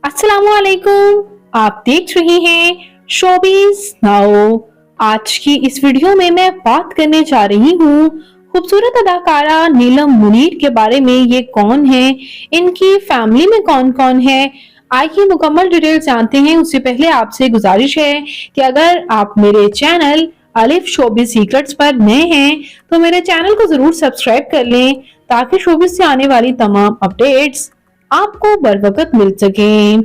अस्सलामुअलैकुम। आप देख रहे हैं शोबिज नाउ। आज की इस वीडियो में मैं बात करने जा रही हूँ खूबसूरत अदाकारा नीलम मुनीर के बारे में। ये कौन है, इनकी फैमिली में कौन कौन है, आइए मुकम्मल डिटेल जानते हैं। उससे पहले आपसे गुजारिश है कि अगर आप मेरे चैनल अलिफ शोबिज सीक्रेट्स पर नए हैं तो मेरे चैनल को जरूर सब्सक्राइब कर लें ताकि शोबिज से आने वाली तमाम अपडेट्स आपको बर वक्त मिल सके।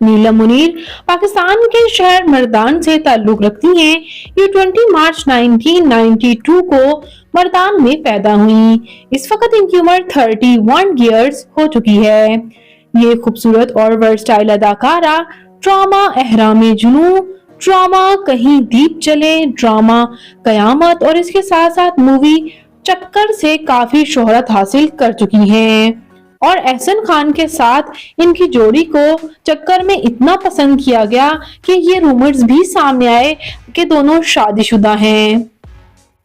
नीलम मुनीर पाकिस्तान के शहर मर्दान से ताल्लुक रखती हैं। ये 20 मार्च 1992 को मर्दान में पैदा हुई। इस वक्त इनकी उम्र 31 ईयर्स हो चुकी है। ये खूबसूरत और वर्सटाइल अदाकारा ड्रामा अहरामे जुनू, ड्रामा कहीं दीप जले, ड्रामा कयामत और इसके साथ साथ मूवी चक्कर से काफी शोहरत हासिल कर चुकी हैं। और एहसन खान के साथ इनकी जोड़ी को चक्कर में इतना पसंद किया गया कि ये रूमर्स भी सामने आए कि दोनों शादीशुदा हैं,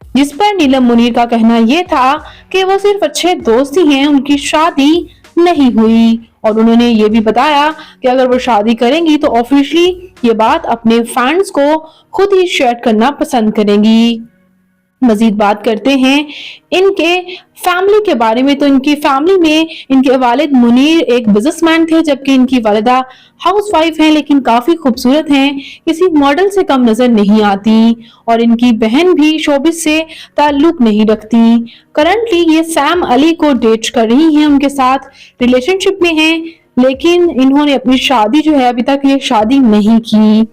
जिस पर नीलम मुनीर का कहना यह था कि वो सिर्फ अच्छे दोस्त ही हैं, उनकी शादी नहीं हुई। और उन्होंने ये भी बताया कि अगर वो शादी करेंगी तो ऑफिशियली ये बात अपने फैंस को खुद ही शेयर करना पसंद करेंगी। मजीद बात करते हैं इनके फैमिली के बारे में, तो इनकी फैमिली में इनके वालिद मुनीर एक बिजनेसमैन थे, जबकि इनकी वालिदा हाउसवाइफ हैं, लेकिन काफी खूबसूरत हैं, किसी मॉडल से कम नजर नहीं आती। और इनकी बहन भी शोबिज से ताल्लुक नहीं रखती। करंटली ये सैम अली को डेट कर रही हैं, उनके साथ रिलेशनशिप में हैं, लेकिन इन्होंने अपनी शादी जो है अभी तक ये शादी नहीं की।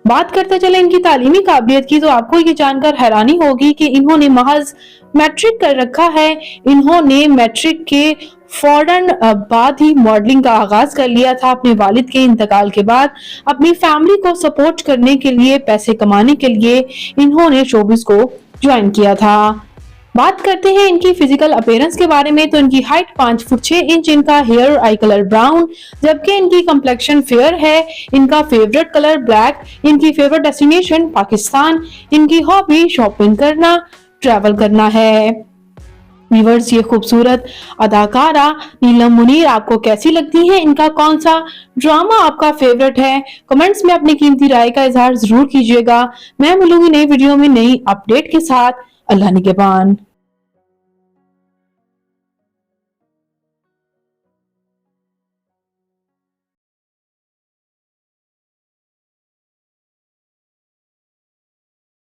बात करते चले इनकी तालीमी काबिलियत की, तो आपको ये जानकर हैरानी होगी कि इन्होंने महज मैट्रिक कर रखा है। इन्होंने मैट्रिक के फौरन बाद ही मॉडलिंग का आगाज कर लिया था। अपने वालिद के इंतकाल के बाद अपनी फैमिली को सपोर्ट करने के लिए, पैसे कमाने के लिए इन्होंने शोबिज को ज्वाइन किया था। बात करते हैं इनकी फिजिकल अपीयरेंस के बारे में, तो इनकी हाइट 5 फुट 6 इंच, इनका हेयर आई कलर ब्राउन, जबकि इनकी कंप्लेक्शन फेयर है। इनका फेवरेट कलर ब्लैक, इनकी फेवरेट डेस्टिनेशन पाकिस्तान, इनकी हॉबी शॉपिंग करना, ट्रैवल करना है। व्यूअर्स, ये खूबसूरत अदाकारा नीलम मुनीर आपको कैसी लगती है? इनका कौन सा ड्रामा आपका फेवरेट है? कमेंट्स में अपनी कीमती राय का इजहार जरूर कीजिएगा। मैं मिलूंगी नई वीडियो में नई अपडेट के साथ। अल्लाह निगहबान।